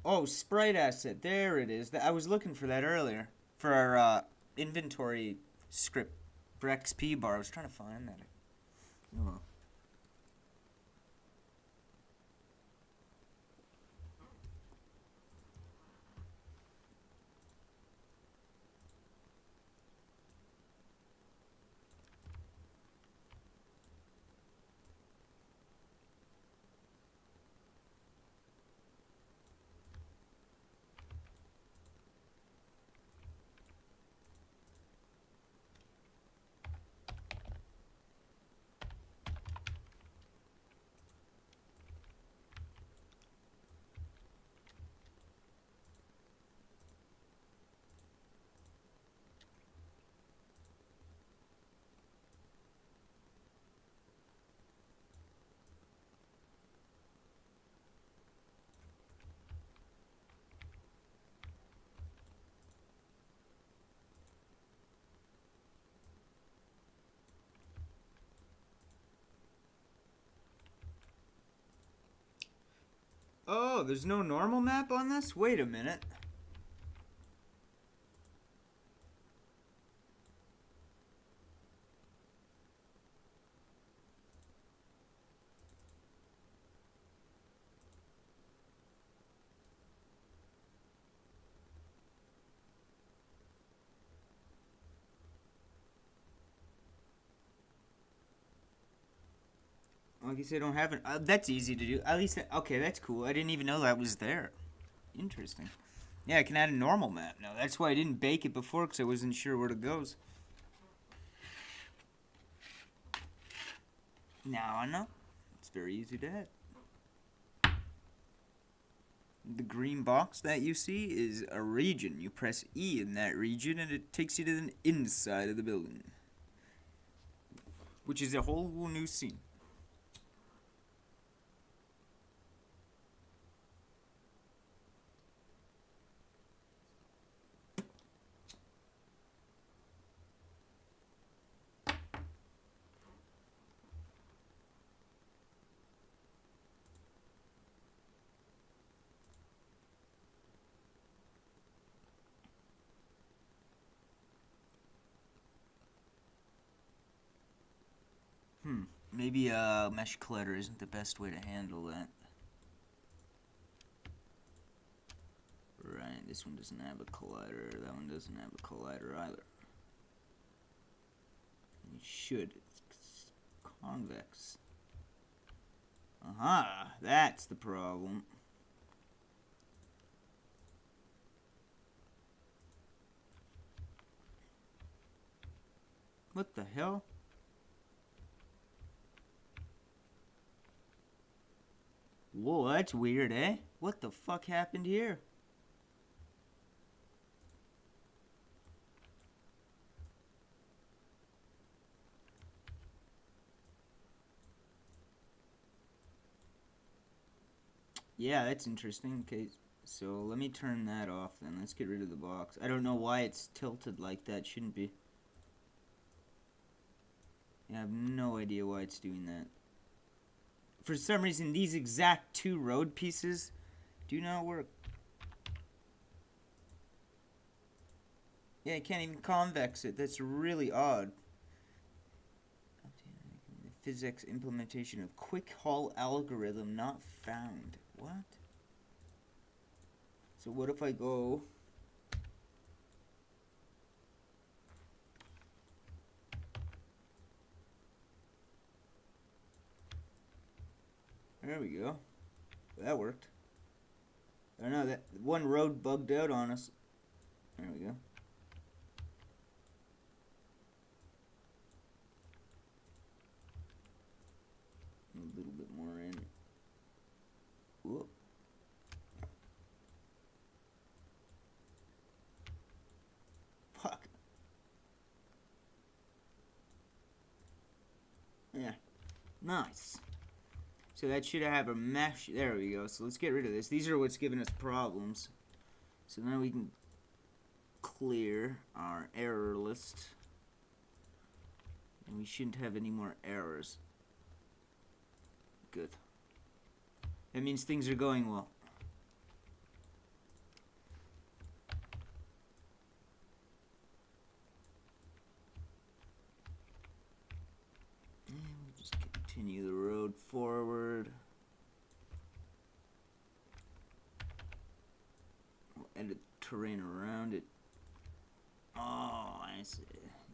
Oh, sprite asset. There it is. I was looking for that earlier. For our inventory script for XP bar. I was trying to find that. Oh. Oh, there's no normal map on this? Wait a minute. Like I said, I don't have it. That's easy to do. At least, okay, that's cool. I didn't even know that was there. Interesting. Yeah, I can add a normal map now. That's why I didn't bake it before, because I wasn't sure where it goes. Now I know. It's very easy to add. The green box that you see is a region. You press E in that region, and it takes you to the inside of the building. Which is a whole new scene. Maybe a mesh collider isn't the best way to handle that. Right, this one doesn't have a collider. That one doesn't have a collider either. It should. It's convex. Aha, that's the problem. What the hell? Whoa, that's weird, eh? What the fuck happened here? Yeah, that's interesting. Okay, so let me turn that off then. Let's get rid of the box. I don't know why it's tilted like that. Shouldn't be. Yeah, I have no idea why it's doing that. For some reason, these exact two road pieces do not work. Yeah, I can't even convex it. That's really odd. The physics implementation of quick haul algorithm not found. What? So what if I go... There we go. That worked. I don't know, that one road bugged out on us. There we go. A little bit more in. Whoop. Fuck. Yeah. Nice. So that should have a mesh. There we go. So let's get rid of this. These are what's giving us problems. So now we can clear our error list. And we shouldn't have any more errors. Good. That means things are going well. And we'll just continue the road forward. We'll edit terrain around it. Oh, I see.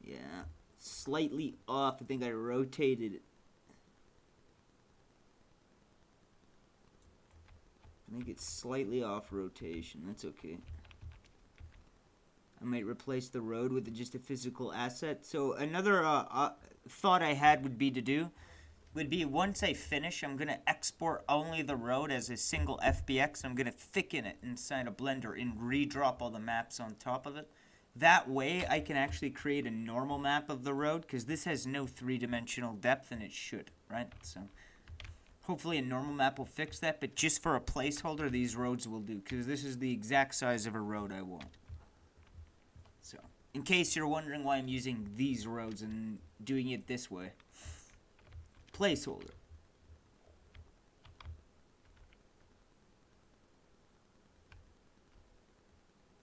Yeah. Slightly off. I think I rotated it. I think it's slightly off rotation. That's okay. I might replace the road with just a physical asset. So another thought I had would be once I finish, I'm going to export only the road as a single FBX. I'm going to thicken it inside a Blender and redrop all the maps on top of it. That way I can actually create a normal map of the road, because this has no three-dimensional depth, and it should, right? So hopefully a normal map will fix that, but just for a placeholder, these roads will do, because this is the exact size of a road I want. So, in case you're wondering why I'm using these roads and doing it this way. Placeholder.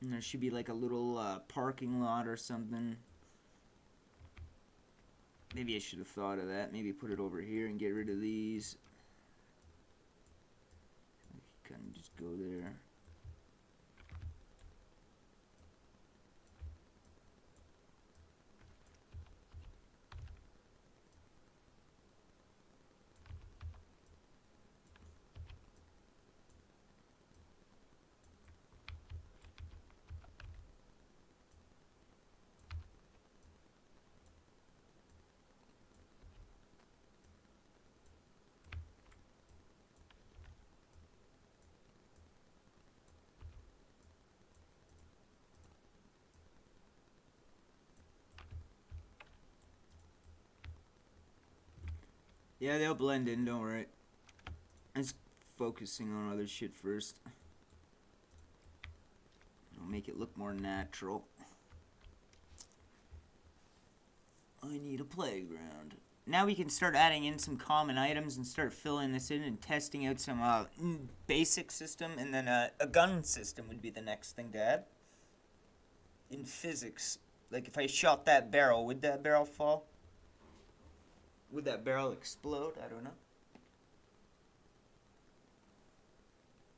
And there should be like a little parking lot or something. Maybe I should have thought of that. Maybe put it over here and get rid of these. Kind of just go there. Yeah, they'll blend in, don't worry. I'm just focusing on other shit first. I'll make it look more natural. I need a playground. Now we can start adding in some common items and start filling this in and testing out some basic system, and then a gun system would be the next thing to add. In physics, like if I shot that barrel, would that barrel fall? Would that barrel explode? I don't know.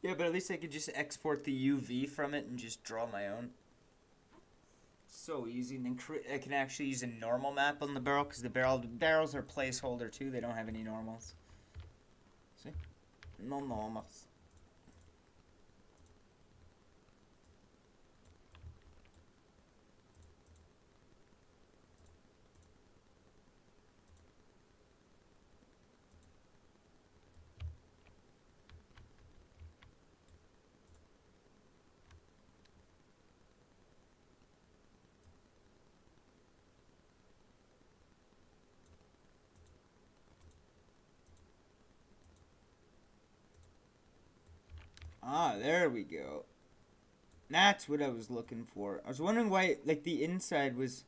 Yeah, but at least I could just export the UV from it and just draw my own. So easy. And then I can actually use a normal map on the barrel, because the barrels are placeholder too. They don't have any normals. See? No normals. Ah, there we go. That's what I was looking for. I was wondering why, like, the inside was,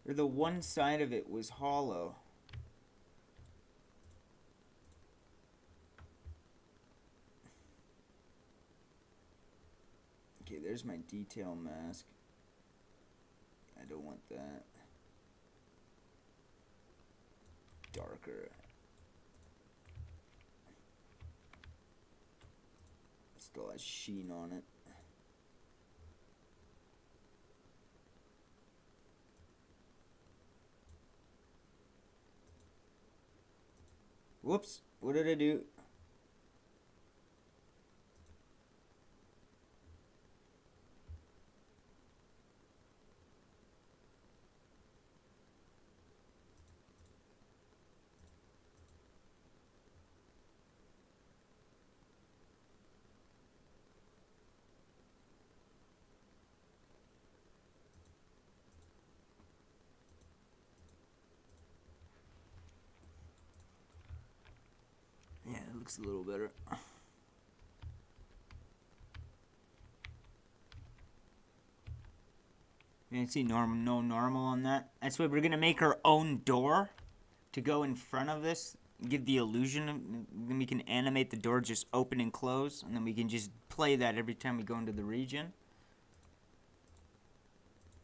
or the one side of it was hollow. Okay, there's my detail mask. I don't want that. Darker. Still has sheen on it. Whoops, what did I do? looks a little better. You see no normal on that. That's why we're gonna make our own door to go in front of this. Give the illusion of, then we can animate the door just open and close, and then we can just play that every time we go into the region.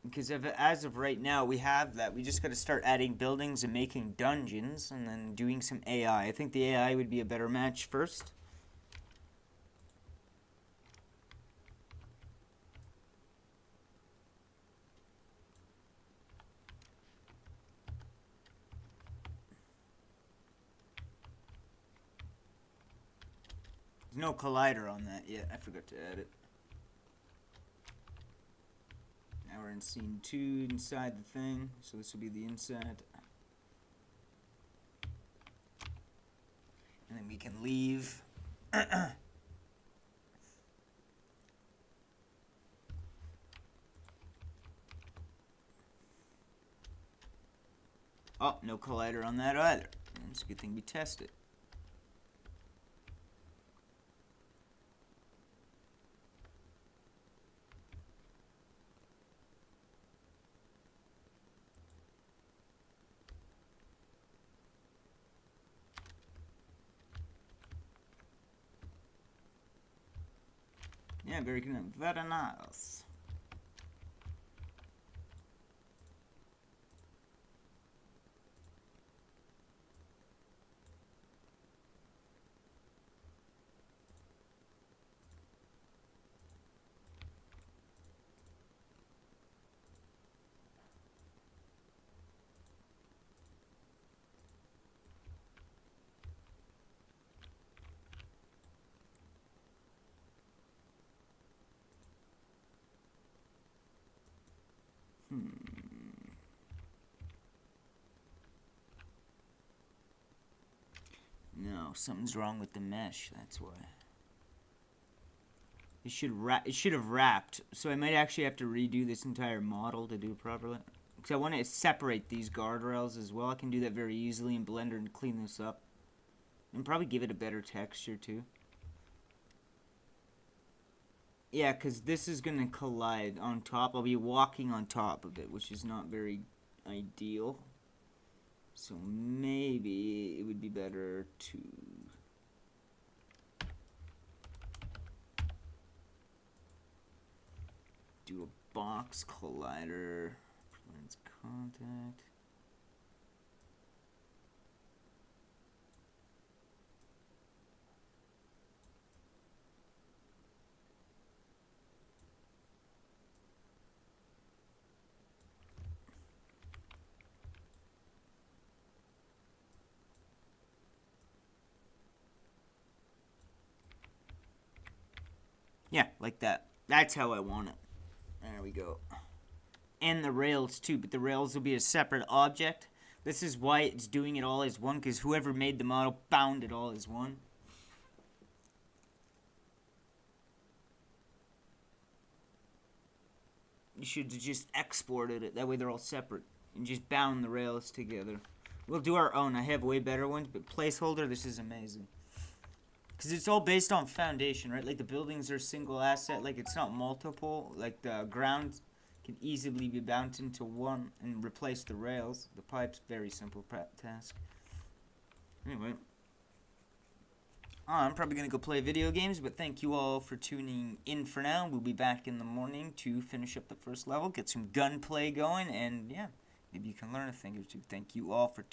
Because as of right now, we have that. We just got to start adding buildings and making dungeons, and then doing some AI. I think the AI would be a better match first. There's no collider on that yet. I forgot to add it. Now we're in scene 2 inside the thing, so this will be the inside. And then we can leave. Oh, no collider on that either. It's a good thing we tested. Yeah, very good. Very nice. No, something's wrong with the mesh. That's why. It should have wrapped. So I might actually have to redo this entire model to do it properly. Because I want to separate these guardrails as well. I can do that very easily in Blender and clean this up. And probably give it a better texture too. Yeah, because this is going to collide on top. I'll be walking on top of it, which is not very ideal. So maybe it would be better to... do a box collider. Lens contact. Yeah, like that. That's how I want it. There we go. And the rails too, but the rails will be a separate object. This is why it's doing it all as one, because whoever made the model bound it all as one. You should have just exported it. That way they're all separate. And just bound the rails together. We'll do our own. I have way better ones, but placeholder, this is amazing. Because it's all based on foundation, right? Like the buildings are single asset, like it's not multiple. Like the ground can easily be bound into one and replace the rails. The pipe's very simple task. Anyway. I'm probably going to go play video games, but thank you all for tuning in for now. We'll be back in the morning to finish up the first level, get some gunplay going, and yeah, maybe you can learn a thing or two. Thank you all for tuning in.